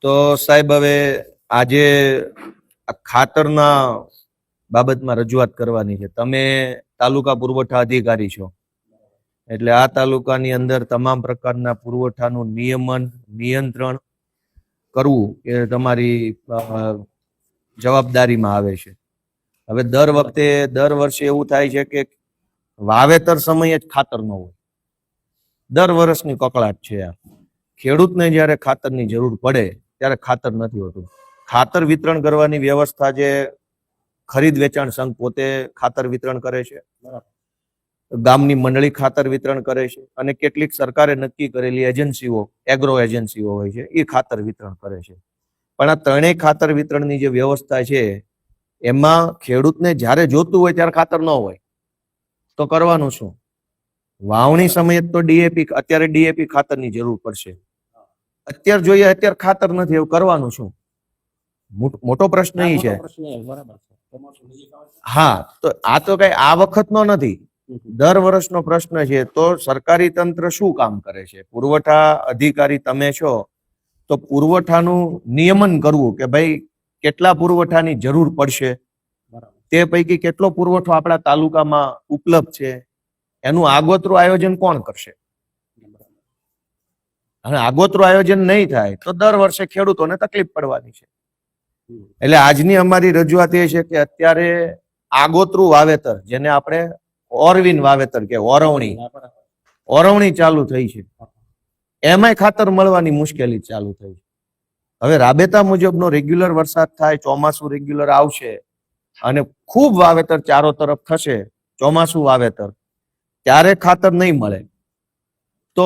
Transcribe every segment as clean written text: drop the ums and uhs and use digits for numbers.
તો સાહેબ હવે આજે આ ખાતરના બાબતમાં રજૂઆત કરવાની છે. તમે તાલુકા પુરવઠા અધિકારી છો, એટલે આ તાલુકાની અંદર તમામ પ્રકારના પુરવઠાનું નિયંત્રણ કરવું એ તમારી જવાબદારીમાં આવે છે. હવે દર વર્ષે એવું થાય છે કે વાવેતર સમયે જ ખાતર ન હોય. દર વર્ષની કકળાટ છે આ. ખેડૂતને જ્યારે ખાતરની જરૂર પડે ત્યારે ખાતર નથી હોતું. ખાતર વિતરણ કરવાની વ્યવસ્થા જે ખરીદ વેચાણ સંઘ પોતે ખાતર વિતરણ કરે છે, ગામની મંડળી ખાતર વિતરણ કરે છે, અને કેટલીક સરકારે નક્કી કરેલી એજન્સીઓ, એગ્રો એજન્સીઓ હોય છે, એ ખાતર વિતરણ કરે છે. પણ આ ત્રણેય ખાતર વિતરણની જે વ્યવસ્થા છે એમાં ખેડૂતને જ્યારે જોતું હોય ત્યારે ખાતર ન હોય તો કરવાનું શું? વાવણી સમયે તો અત્યારે ડીએપી ખાતરની જરૂર પડશે, અત્યારે જોઈએ અત્યારે ખાતર નથી, એવું કરવાનું શું? મોટો પ્રશ્ન એ છે. હા, તો આ તો કઈ આ વખતનો નથી, દર વર્ષનો પ્રશ્ન છે. તો સરકારી તંત્ર શું કામ કરે છે? પુરવઠા અધિકારી તમે છો, તો પુરવઠાનું નિયમન કરવું કે ભાઈ કેટલા પુરવઠાની જરૂર પડશે, તે પૈકી કેટલો પુરવઠો આપણા તાલુકામાં ઉપલબ્ધ છે, એનું આગોતરું આયોજન કોણ કરશે? અને આગોતરું આયોજન નહીં થાય તો દર વર્ષે ખેડૂતોને તકલીફ પડવાની છે. એટલે આજની અમારી રજૂઆત એ છે કે અત્યારે આગોતરું વાવેતર, જેને આપણે ઓરવીન વાવેતર કે ઓરવણી ચાલુ થઈ છે, એમાંય ખાતર મળવાની મુશ્કેલી ચાલુ થઈ છે. હવે રાબેતા મુજબનો રેગ્યુલર વરસાદ થાય, ચોમાસું રેગ્યુલર આવશે અને ખૂબ વાવેતર ચારો તરફ થશે, ચોમાસું વાવેતર, ત્યારે ખાતર નહીં મળે. તો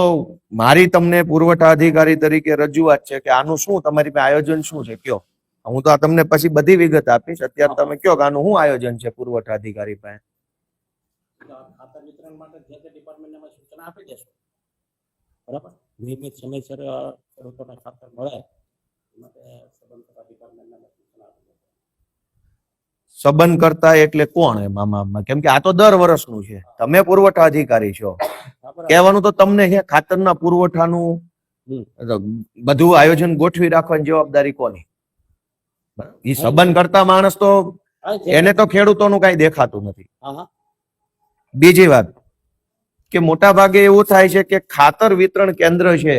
મારી તમને પુરવઠા અધિકારી તરીકે રજૂઆત છે કે આનું શું તમારી પાસે આયોજન શું છે? કયો. હું તો તમને પછી બધી વિગત આપીશ. અત્યારે તમે કયો કે આનું શું આયોજન છે પુરવઠા અધિકારી પાસે? ખાતર વિતરણ માટે જે તે ડિપાર્ટમેન્ટને અમે સૂચના આપી દેશું, બરાબર? નિયમિત સમયસર ખેડૂતોને ખાતર મળે માટે સંબંધિત ડિપાર્ટમેન્ટને અમે સૂચના આપી દેશું. સંબંધ કરતા એટલે કોણ એમાં? કેમ કે આ તો દર વર્ષનું છે, તમે પુરવઠા અધિકારી છો, કહેવાનું તો તમને છે. ખાતરના પુરવઠાનું બધું આયોજન ગોઠવી રાખવાની જવાબદારી કોની? એ સંબંધ કરતા માણસ તો એને તો ખેડૂતોનું કઈ દેખાતું નથી. બીજી વાત કે મોટા ભાગે એવું થાય છે કે ખાતર વિતરણ કેન્દ્ર છે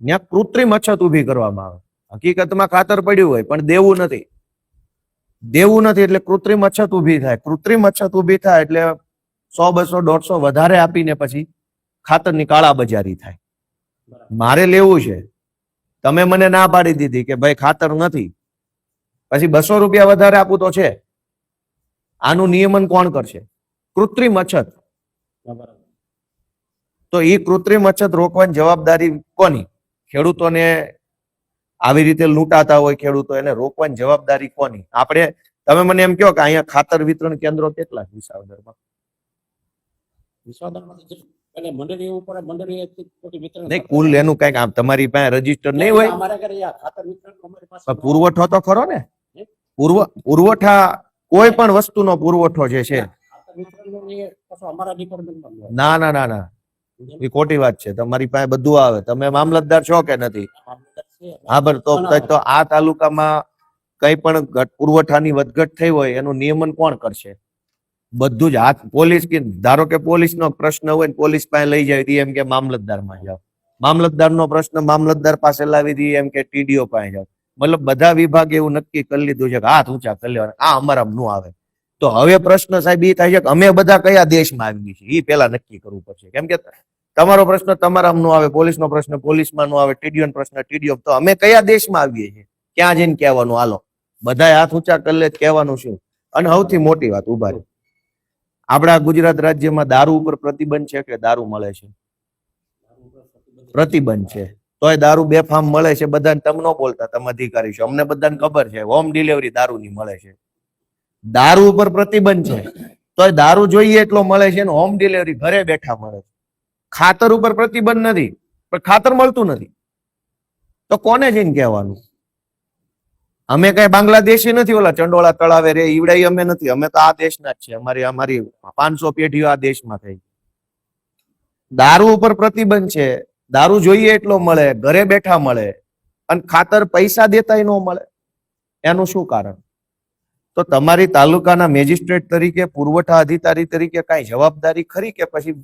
ત્યાં કૃત્રિમ અછત ઉભી કરવામાં આવે. હકીકતમાં ખાતર પડ્યું હોય પણ દેવું નથી એટલે કૃત્રિમ અછત ઉભી થાય. કૃત્રિમ અછત ઉભી થાય એટલે 100, 200, 150 વધારે આપીને પછી ખાતરની કાળાબજારી થાય. મારે લેવું છે, તમે મને ના પાડી દીધી કે ભાઈ ખાતર નથી, પછી 200 રૂપિયા વધારે આપું તો છે. આનું નિયમન કોણ કરશે? કૃત્રિમ અછત. તો એ કૃત્રિમ અછત રોકવાની જવાબદારી કોની? ખેડૂતોને આવી રીતે લૂંટાતા હોય ખેડૂતો, એને રોકવાની જવાબદારી કોની? આપણે, તમે મને એમ કહો કે અહીંયા ખાતર વિતરણ કેન્દ્રો કેટલા વિસાવદરમાં? કુલ એનું કઈક તમારી પાસે રજીસ્ટર નહીં હોય? પુરવઠો તો ખરો ને? પુરવઠા કોઈ પણ વસ્તુનો પુરવઠો જે છે. ના, એ ખોટી વાત છે. તમારી પાસે બધું આવે. તમે મામલતદાર છો કે નથી? હા, બરાબર. તો આ તાલુકામાં કઈ પણ પુરવઠાની વધઘટ થઈ હોય એનું નિયમન કોણ કરશે? બધું જ હાથ પોલીસ, કે ધારો કે પોલીસનો પ્રશ્ન હોય ને પોલીસ પાસે લઈ જાય એમ કે મામલતદારમાં જાઓ, મામલતદારનો પ્રશ્ન મામલતદાર પાસે લાવી દઈએ એમ કે ટીડીઓ પાસે જાઓ. મતલબ બધા વિભાગે એવું નક્કી કરી લીધું છે કે હાથ ઊંચા કરી લેવાના, આ અમારામાં ન આવે. તો હવે પ્રશ્ન સાહેબ એ થાય છે કે અમે બધા કયા દેશમાં આવી છીએ, એ પેલા નક્કી કરવું પડશે. કેમ કે તમારો પ્રશ્ન તમારામાં ન આવે, પોલીસનો પ્રશ્ન પોલીસમાં ન આવે, ટીડીઓનો પ્રશ્ન ટીડીઓ, તો અમે કયા દેશમાં આવીએ છીએ? ક્યાં જઈને કહેવાનું? હાલો બધા હાથ ઊંચા કરી લે, કહેવાનું શું? અને સૌથી મોટી વાત, ઉભા રહી, આપણા ગુજરાત રાજ્યમાં દારૂ ઉપર પ્રતિબંધ છે કે દારૂ મળે છે? પ્રતિબંધ છે. તોય દારૂ બેફામ મળે છે. બધાને તમે ન બોલતા, તમે અધિકારી છો, અમને બધાને ખબર છે. હોમ ડિલિવરી દારૂની મળે છે. દારૂ ઉપર પ્રતિબંધ છે તોય દારૂ જોઈએ એટલો મળે છે, હોમ ડિલિવરી ઘરે બેઠા મળે છે. ખાતર ઉપર પ્રતિબંધ નથી પણ ખાતર મળતું નથી, તો કોને જઈને કહેવાનું? અમે કઈ બાંગ્લાદેશી નથી, ઓલા ચંડોળા તળાવે રે ઈવડાઈ અમે નથી. અમે તો આ દેશના જ છે. અમારી 500 પેઢીઓ આ દેશમાં થઈ. દારૂ ઉપર પ્રતિબંધ છે, દારૂ જોઈએ એટલો મળે, ઘરે બેઠા મળે, અને ખાતર પૈસા દેતાય ન મળે, એનું શું કારણ? તો તમારી તાલુકાના મેજિસ્ટ્રેટ તરીકે, પુરવઠા અધિકારી તરીકે કઈ જવાબદારી ખરી કે પછી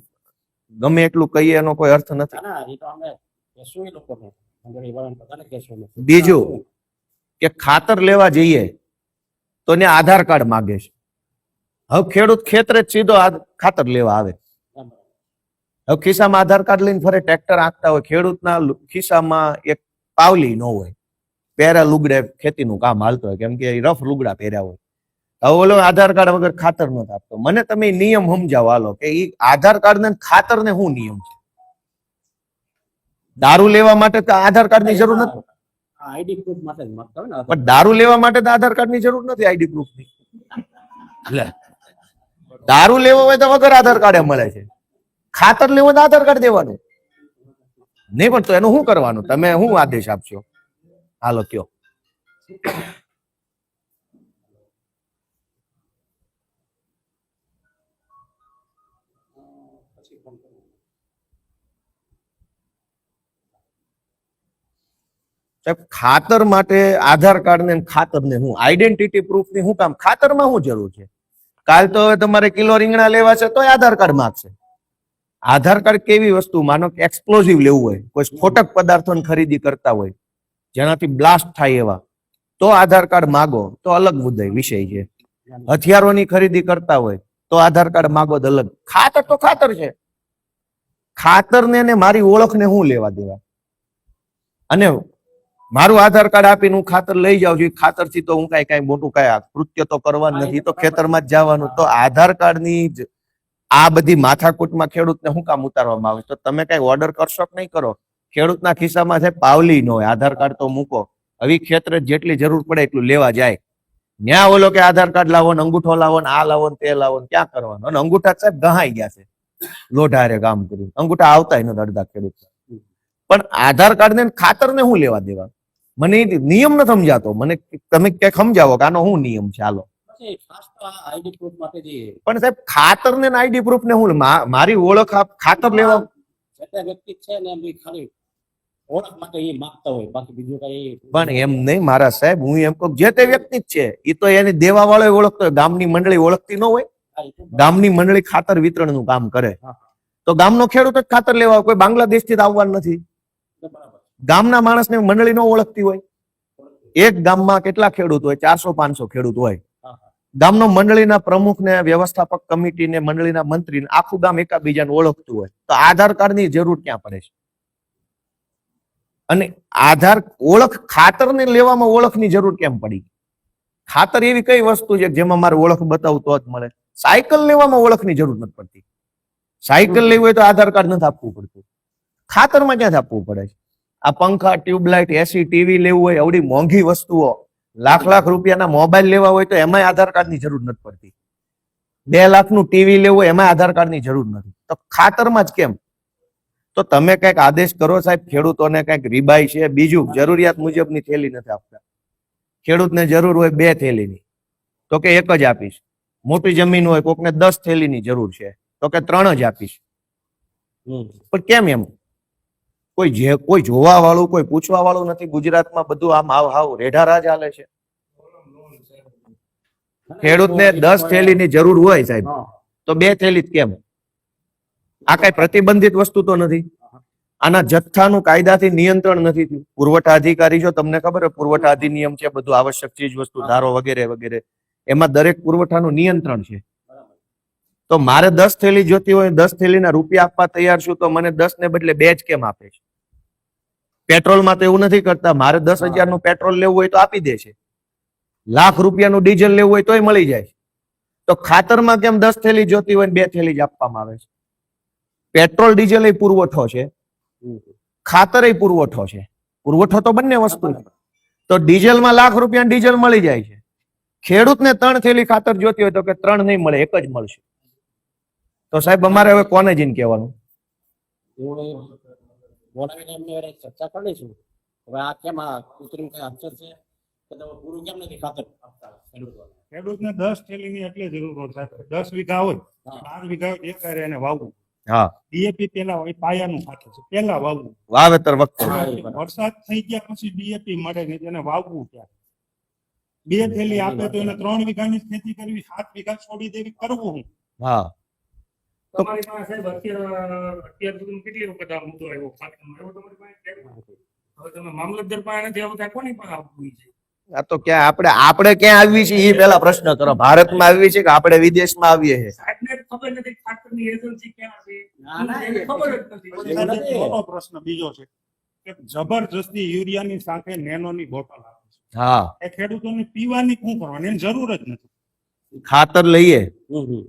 ગમે એટલું કહીએ એનો કોઈ અર્થ નથી? ના, એ તો અમે કહેશું એ લોકોને, મંડળી વાળાને બધાને કહેશું અમે. બીજું કે ખાતર લેવા જઈએ તો એને આધાર કાર્ડ માગે છે. હવે ખેડૂત ખેતરે જ સીધો ખાતર લેવા આવે, હવે ખિસ્સામાં આધાર કાર્ડ લઈને ફરે, ટ્રેક્ટર આંકતા હોય, ખેડૂતના ખિસ્સામાં એક પાવલી ન હોય, પહેરા લુગડે ખેતીનું કામ હાલતો હોય, કેમ કે રફ લુગડા પહેર્યા હોય. હવે ઓલો આધાર કાર્ડ વગર ખાતર નથી આપતો. મને તમે નિયમ સમજાવો હાલો કે ઈ આધાર કાર્ડ ને ખાતર ને શું નિયમ છે? દારૂ લેવા માટે તો આધાર કાર્ડ ની જરૂર નથી, આઈડી પ્રૂફ માટે જ માંગતા હોય ને. પણ દારૂ લેવા માટે તો આધાર કાર્ડ ની જરૂર નથી, આઈડી પ્રૂફ ની. દારૂ લેવો હોય તો વગર આધાર કાર્ડ મળે છે, ખાતર લેવો તો આધાર કાર્ડ દેવાનું નહીં. પણ તો એનું શું કરવાનું? તમે શું આદેશ આપશો? હાલો કયો. સાહેબ, ખાતર માટે આધાર કાર્ડ ને ખાતર ને હું આઈડેન્ટિટી પ્રૂફ ની શું કામ? ખાતરમાં શું જરૂર છે? કાલ તો હવે તમારે કિલો રીંગણા લેવા છે તો આધાર કાર્ડ માંગશે. આધાર કાર્ડ કેવી વસ્તુ? માનો કે એક્સપ્લોઝિવ લેવું હોય, કોઈ સ્ફોટક પદાર્થોની ખરીદી કરતા હોય જેનાથી બ્લાસ્ટ થાય એવા, તો આધાર કાર્ડ માગો તો અલગ મુદ્દે વિષય છે. હથિયારોની ખરીદી કરતા હોય તો આધાર કાર્ડ માગો તો અલગ. ખાતર તો ખાતર છે. ખાતર ને મારી ઓળખને હું લેવા દેવા? અને મારું આધાર કાર્ડ આપીને હું ખાતર લઈ જાઉં છું, ખાતરથી તો હું કઈ મોટું કઈ કૃત્ય તો કરવા નથી, તો ખેતરમાં જ જવાનું. તો આધાર કાર્ડની આ બધી માથાકૂટમાં ખેડૂતને શું કામ ઉતારવામાં આવે? તો તમે કઈ ઓર્ડર કરશો કે નહીં કરો? ખેડૂતના ખિસ્સામાં છે પાવલી ન હોય, આધાર કાર્ડ તો મૂકો. હવે ખેતરે જેટલી જરૂર પડે એટલું લેવા જાય, ન્યા ઓલો કે આધાર કાર્ડ લાવો ને અંગૂઠો લાવો ને આ લાવો ને તે લાવો ને ક્યાં કરવાનું? અને અંગૂઠા સાહેબ ગહાઈ ગયા છે, લોઢારે કામ કર્યું, અંગૂઠા આવતા નથી અડધા ખેડૂત. પણ આધાર કાર્ડ ને ખાતર ને શું લેવા દેવા? મને નિયમ ન સમજાતો. મને તમે ક્યાંક સમજાવો કે આનો શું નિયમ છે? હાલો. આઈડી પ્રૂફ માટે જે પણ સાહેબ ખાતર ને આઈડી પ્રૂફ ને હું મારી ઓળખ ખાતર લેવા જે વ્યક્તિ છે ને એમ ખાલી ઓળખ માટે એ માંગતા હોય, બાકી બીજું કઈ. પણ એમ નહીં મારા સાહેબ, હું એમ કહું જે તે વ્યક્તિ જ છે એ તો એને દેવા વાળો ઓળખતો હોય. ગામની મંડળી ઓળખતી ન હોય? ગામની મંડળી ખાતર વિતરણ નું કામ કરે તો ગામનો ખેડૂત જ ખાતર લેવા, કોઈ બાંગ્લાદેશ થી આવવાનું નથી. ગામના માણસને મંડળી ન ઓળખતી હોય. એક ગામમાં કેટલા ખેડૂત હોય? 400-500 ખેડૂત હોય. ગામનો મંડળીના પ્રમુખ ને વ્યવસ્થાપક કમિટી ને મંડળીના મંત્રી આખું ગામ એકાબીજાને ઓળખતું હોય, તો આધાર કાર્ડ ની જરૂર ક્યાં પડે છે? અને આધાર ઓળખ ખાતર ને લેવામાં ઓળખની જરૂર કેમ પડી? ખાતર એવી કઈ વસ્તુ છે જેમાં મારે ઓળખ બતાવું તો જ મળે? સાયકલ લેવામાં ઓળખની જરૂર નથી પડતી. સાયકલ લેવી હોય તો આધાર કાર્ડ નથી આપવું પડતું, ખાતરમાં ક્યાંથી આપવું પડે છે? આ પંખા, ટ્યુબલાઇટ, એસી, ટીવી લેવું હોય, આવડી મોંઘી વસ્તુઓ, લાખ રૂપિયાના મોબાઈલ લેવા હોય તો એમાંય આધાર કાર્ડની જરૂર નથી પડતી. 2 લાખનું ટીવી લેવું હોય એમાં આધાર કાર્ડની જરૂર નથી, તો ખાતરમાં જ કેમ? તો તમે કઈક આદેશ કરો સાહેબ, ખેડૂતોને કઈક રીબાઈ છે. બીજું, જરૂરિયાત મુજબની થેલી નથી આપતા. ખેડૂતને જરૂર હોય 2 થેલીની, તો કે 1 જ આપીશ. મોટી જમીન હોય, કોકને 10 થેલીની જરૂર છે, તો કે 3 જ આપીશ. પણ કેમ એમ? કોઈ જોવા વાળું, કોઈ પૂછવા વાળું નથી. ગુજરાતમાં બધું આમ હાવ રેઢારાજ હાલે છે. ખેડૂતને 10 થેલીની જરૂર હોય સાહેબ, તો 2 થેલી જ કેમ? આ કઈ પ્રતિબંધિત વસ્તુ તો નથી. આના જથ્થાનું કાયદાથી નિયંત્રણ નથી થયું. પુરવઠા અધિકારી, જો તમને ખબર હોય પુરવઠા અધિનિયમ છે, બધું આવશ્યક ચીજ વસ્તુ ધારો વગેરે વગેરે, એમાં દરેક પુરવઠાનું નિયંત્રણ છે. તો મારે 10 થેલી જોતી હોય, 10 થેલીના રૂપિયા આપવા તૈયાર છું, તો મને 10 ને બદલે 2 જ કેમ આપે છે? પેટ્રોલમાં તો એવું નથી કરતા. મારે 10,000 નું પેટ્રોલ લેવું હોય તો આપી દે છે, લાખ રૂપિયાનું ડીઝલ લેવું હોય તોય મળી જાય. તો ખાતરમાં કેમ 10 થેલી જોતી હોય 2 થેલી જ આપવામાં આવે છે? પેટ્રોલ ડીઝલ એ પુરવઠો છે, ખાતર એ પુરવઠો છે. પુરવઠો તો બંને વસ્તુ છે. તો ડીઝલમાં લાખ રૂપિયા ડીઝલ મળી જાય છે. ખેડૂતને 3 થેલી ખાતર જોતી હોય તો કે 3 નહીં મળે, 1 જ મળશે. તો સાહેબ અમારે હવે કોને જઈને કહેવાનું? બોલાવીને એમને ચર્ચા કરી લઈશું. હવે આ કેમ આ કૃત્રિમ કઈ અક્ષર છે કે પૂરું કેમ નથી ખાતર આપતા ખેડૂતને 10 થેલીની એટલે જરૂર હોય સાહેબ. 10 વીઘા હોય, 12 વીઘા હોય, 1 હારે એને વાવવું. હા ડીએપી પેલા હોય પાયાનું ખાતર છે પેલા વાવવું. વાવેતર વખતે વરસાદ થઈ ગયા પછી ડીએપી મળે ને તેને વાવવું ક્યાં? 2 થેલી આપે તો એને 3 વીઘાની જ ખેતી કરવી, 7 વીઘા છોડી દેવી, કરવું હું? હા તમારી પાસે સાહેબ અત્યાર સુધી કેટલી વખત આ મુદ્દો આવ્યો ખાતરનો? આવ્યો તમારી પાસે ક્યારે? હવે તમે મામલતદાર પાસે નથી આવતા, કોની પાસે આવવું છે? આ તો ક્યાં આપણે ક્યાં આવી છે એ પેલા પ્રશ્ન કરો. ભારતમાં આવી છે કે આપણે વિદેશમાં આવીએ છીએ? સાહેબને જ ખબર નથી ખાતરની એજન્સી ક્યાં છે. ના, ના, એને ખબર જ નથી. એવું નથી. મોટો પ્રશ્ન બીજો છે કે જબરજસ્તી યુરિયાની સાથે નેનોની બોટલ આપે છે. હા એ ખેડૂતોને પીવાની શું કરવાની? એની જરૂર જ નથી. ખાતર લઈએ હમ, હમ.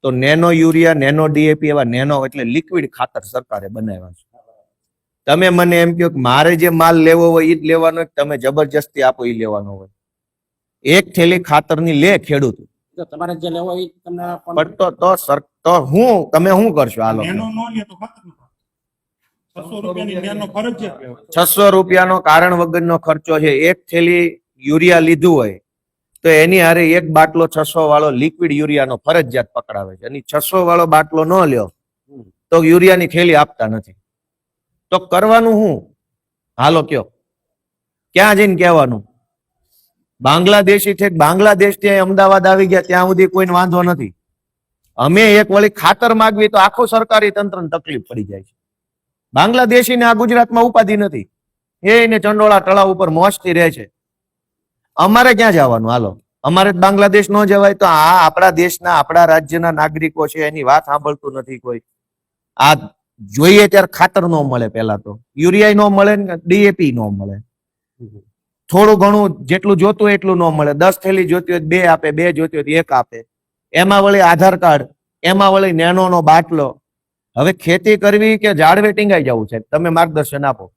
તો નેનો યુરિયા, નેનો ડીએપી એવા નેનો એટલે લિક્વિડ ખાતર સરકારે બનાવ્યા છે. તમે મને એમ કહો કે મારે જે માલ લેવો હોય એ જ લેવાનો, કે તમે જબરજસ્તી આપો એ લેવાનો હોય? એક થેલી ખાતરની લે ખેડૂત, તો તમારે જે લેવો હોય એ તમને પણ તો તમે શું કરશો? હાલો નેનો નો લે તો ખાતર નો 600 રૂપિયાની નેનો ફરજિયાત લેવો. 600 રૂપિયાનો કારણ વગરનો ખર્ચો છે. એક થેલી યુરિયા લીધું હોય તો એની હારે એક બાટલો 600 વાળો લિક્વિડ યુરિયાનો ફરજિયાત પકડાવે છે. અને 600 વાળો બાટલો ન લ્યો તો યુરિયાની થેલી આપતા નથી. તો કરવાનું શું? હાલો કયો, ક્યાં જઈને કહેવાનું? બાંગ્લાદેશી છે, બાંગ્લાદેશ થી અમદાવાદ આવી ગયા ત્યાં સુધી કોઈને વાંધો નથી. અમે એક વળી ખાતર માગવી તો આખું સરકારી તંત્રને તકલીફ પડી જાય છે. બાંગ્લાદેશીને આ ગુજરાતમાં ઉપાધિ નથી, એને ચંડોળા તળાવ ઉપર મોજથી રહે છે. અમારે ક્યાં જવાનું? હાલો, અમારે બાંગ્લાદેશ ન જવાય તો આ આપણા દેશના, આપણા રાજ્યના નાગરિકો છે, એની વાત સાંભળતું નથી કોઈ. આ જોઈએ ત્યારે ખાતર ન મળે, પેલા તો યુરિયા ન મળે ને ડીએપી ન મળે. થોડું ઘણું જેટલું જોતું હોય એટલું ન મળે. 10 થેલી જોતી હોય 2 આપે, 2 જોતી હોય 1 આપે. એમાં વળી આધાર કાર્ડ, એમાં વળી નેનો નો બાટલો. હવે ખેતી કરવી કે ઝાડવે ટીંગાઈ જવું છે? તમે માર્ગદર્શન આપો.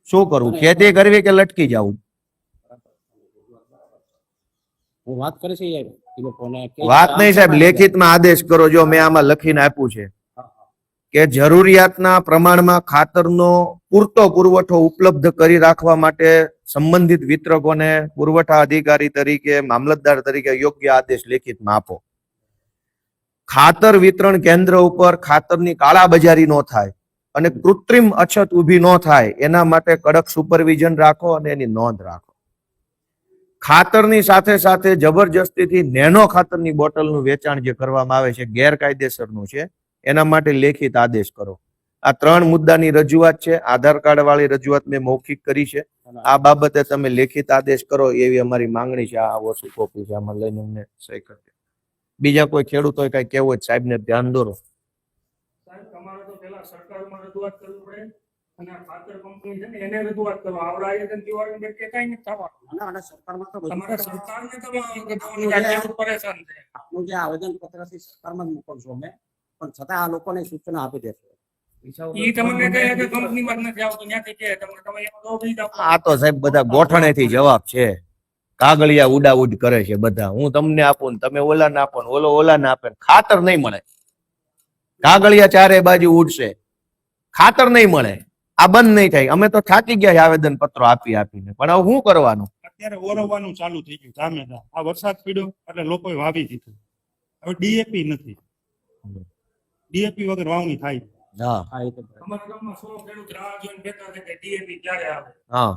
શું કરવું? ખેતી કરવી કે લટકી જવું? હું વાત કરીશ એ લોકોને કે વાત નહીં સાહેબ, લેખિતમાં આદેશ કરો. જો મેં આમાં લખીને આપ્યું છે કે જરૂરિયાતના પ્રમાણમાં ખાતરનો પૂરતો પુરવઠો ઉપલબ્ધ કરી રાખવા માટે સંબંધિત વિતરકોને પુરવઠા અધિકારી તરીકે, મામલતદાર તરીકે યોગ્ય આદેશ લેખિતમાં આપો. ખાતર વિતરણ કેન્દ્ર ઉપર ખાતરની કાળાબજારી ન થાય અને કૃત્રિમ અછત ઊભી ન થાય એના માટે કડક સુપરવિઝન રાખો અને એની નોંધ રાખો. ખાતરની સાથે સાથે જબરજસ્તીથી નેનો ખાતરની બોટલનું વેચાણ જે કરવામાં આવે છે ગેરકાયદેસરનું છે, એના માટે લેખિત આદેશ કરો. આ 3 મુદ્દાની રજૂઆત છે. આધાર કાર્ડ વાળી રજૂઆત મેં મૌખિક કરી છે. આ બાબતે તમે લેખિત આદેશ કરો એવી અમારી માંગણી છે. આ ઓછી કોપી છે, આમાં લઈને અમને સહી કરી દો. બીજા કોઈ ખેડૂતોએ કઈ કહેવું હોય સાહેબ ને ધ્યાન દોરો. સાહેબ તમારે તો પેલા સરકારમાં રજૂઆત કરવી પડે અને આ ખાતર કંપની છે ને એને રજૂઆત કરો. આવડા એજન્સી વાળાને કે કાંઈ નથી થવાનું. અને સરકારમાં તો બધું તમારે સરકારને તમે ખેડૂત પરેશાન છે. આપનું જે આવેદન પત્ર છે સરકારમાં જ મોકલશો અમે, પણ છતાં આ લોકોને સૂચના આપી દેશો. ઈ તમને કહે કે કંપનીમાં જ નથી આવતું, ત્યાંથી કહે તમે એનો જવાબ ઈ જ આપો. આ તો સાહેબ બધા ગોઠણેથી જવાબ છે. કાગળિયા ઉડાઉડ કરે છે બધા. હું તમને આપું ને તમે ઓલાને આપો ને ઓલાને આપે, ખાતર નહીં મળે. કાગળિયા ચારે બાજુ ઉડશે, ખાતર નહીં મળે. આ બંધ નહીં થાય. અમે તો થાકી ગયા આવેદન પત્રો આપીને, પણ હવે શું કરવાનું? અત્યારે ઓરવવાનું ચાલુ થઈ ગયું ધામે. આ વરસાદ પડ્યો એટલે લોકોએ વાવી દીધું. હવે ડીએપી નથી, ડીએપી વગર વાવણી થાય. હા હા, એ તો બરાબર. અમારા ગામમાં 100 ખેડૂત રાહ જોઈને બેઠા છે કે ડીએપી ક્યારે આવે. હા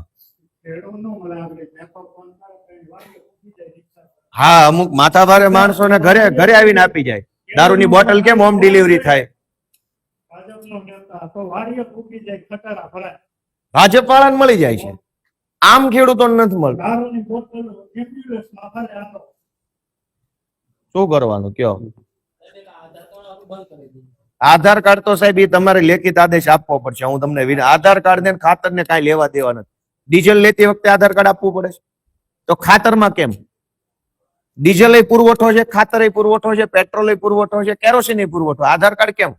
ખેડૂત ન મળે આપણે મેપો ફોન કરે તો એની વાડીએ પૂછી જાય રિક્ષા. હા, અમુક માથાભારે માણસોને ઘરે આવીને આપી જાય. દારૂની બોટલ કેમ હોમ ડિલિવરી થાય? ભાજપનો નેતા તો વાડીએ પૂછી જાય, ખટારા ભરાય. ભાજપ વાળાને મળી જાય છે, આમ ખેડૂતોને નથી મળતું. દારૂની બોટલ એમ્બ્યુલન્સમાં ભરે આપો. શું કરવાનું કયો? આધાર કાર્ડ બંધ કરી દીધું. આધાર કાર્ડ તો સાહેબ એ તમારે લેખિત આદેશ આપવો પડશે. હું તમને આધાર કાર્ડ ને ખાતર ને કાંઈ લેવા દેવા નથી. ડીઝલ લેતી વખતે આધાર કાર્ડ આપવું પડે છે, તો ખાતરમાં કેમ? ડીઝલ પુરવઠો છે, ખાતર પુરવઠો છે, પેટ્રોલ પુરવઠો છે, કેરોસીન પુરવઠો. આધાર કાર્ડ કેમ?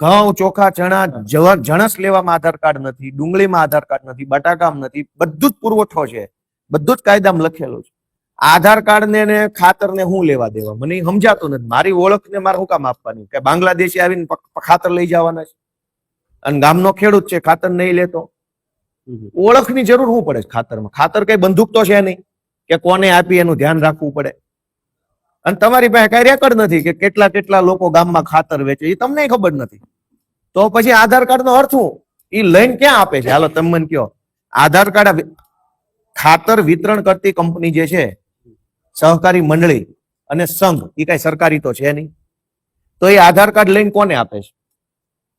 ઘઉં, ચોખા, ચણા, જણસ લેવામાં આધાર કાર્ડ નથી, ડુંગળીમાં આધાર કાર્ડ નથી, બટાકામાં નથી. બધું જ પુરવઠો છે, બધું જ કાયદામાં લખેલું છે. આધાર કાર્ડ ને ખાતર ને હું લેવા દેવા? મને સમજાતું નથી. મારી ઓળખ ને મારે શું કામ આપવાની? કે બાંગ્લાદેશી આવીને ખાતર લઈ જવાના છે અને ગામનો ખેડૂત છે ખાતર નહીં લેતો? ઓળખની જરૂર શું પડે છે ખાતરમાં? ખાતર કઈ બંદૂક તો છે નહીં કે કોને આપી એનું ધ્યાન રાખવું પડે. અને તમારી પાસે કઈ રેકોર્ડ નથી કે કેટલા કેટલા લોકો ગામમાં ખાતર વેચે, એ તમને ખબર નથી. તો પછી આધાર કાર્ડ નો અર્થ શું? એ લઈને ક્યાં આપે છે? હાલો તમે મને કહો. આધાર કાર્ડ ખાતર વિતરણ કરતી કંપની જે છે, સહકારી મંડળી અને સંઘ, એ કઈ સરકારી તો છે નહીં. તો એ આધાર કાર્ડ લઈને કોને આપે છે?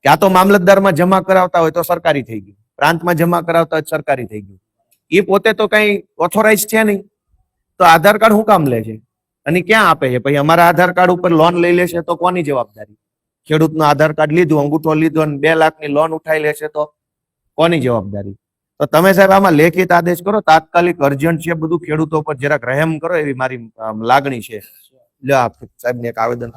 ક્યાં તો મામલતદારમાં જમા કરાવતા હોય તો સરકારી થઈ ગયું, પ્રાંતમાં જમા કરાવતા હોય તો સરકારી થઈ ગયું. એ પોતે તો કઈ ઓથોરાઇઝ છે નહીં. તો આધાર કાર્ડ શું કામ લે છે અને ક્યાં આપે છે? પછી અમારા આધાર કાર્ડ ઉપર લોન લઈ લેશે તો કોની જવાબદારી? ખેડૂતનું આધાર કાર્ડ લીધું, અંગૂઠો લીધો અને 2 લાખની લોન ઉઠાઈ લેશે તો કોની જવાબદારી? તો તમે સાહેબ આમાં લેખિત આદેશ કરો, તાત્કાલિક અર્જન્ટ છે, બધું ખેડૂતો પર જરાક રહેમ કરો, એવી મારી લાગણી છે. લ્યો આપ સાહેબને એક આવેદન.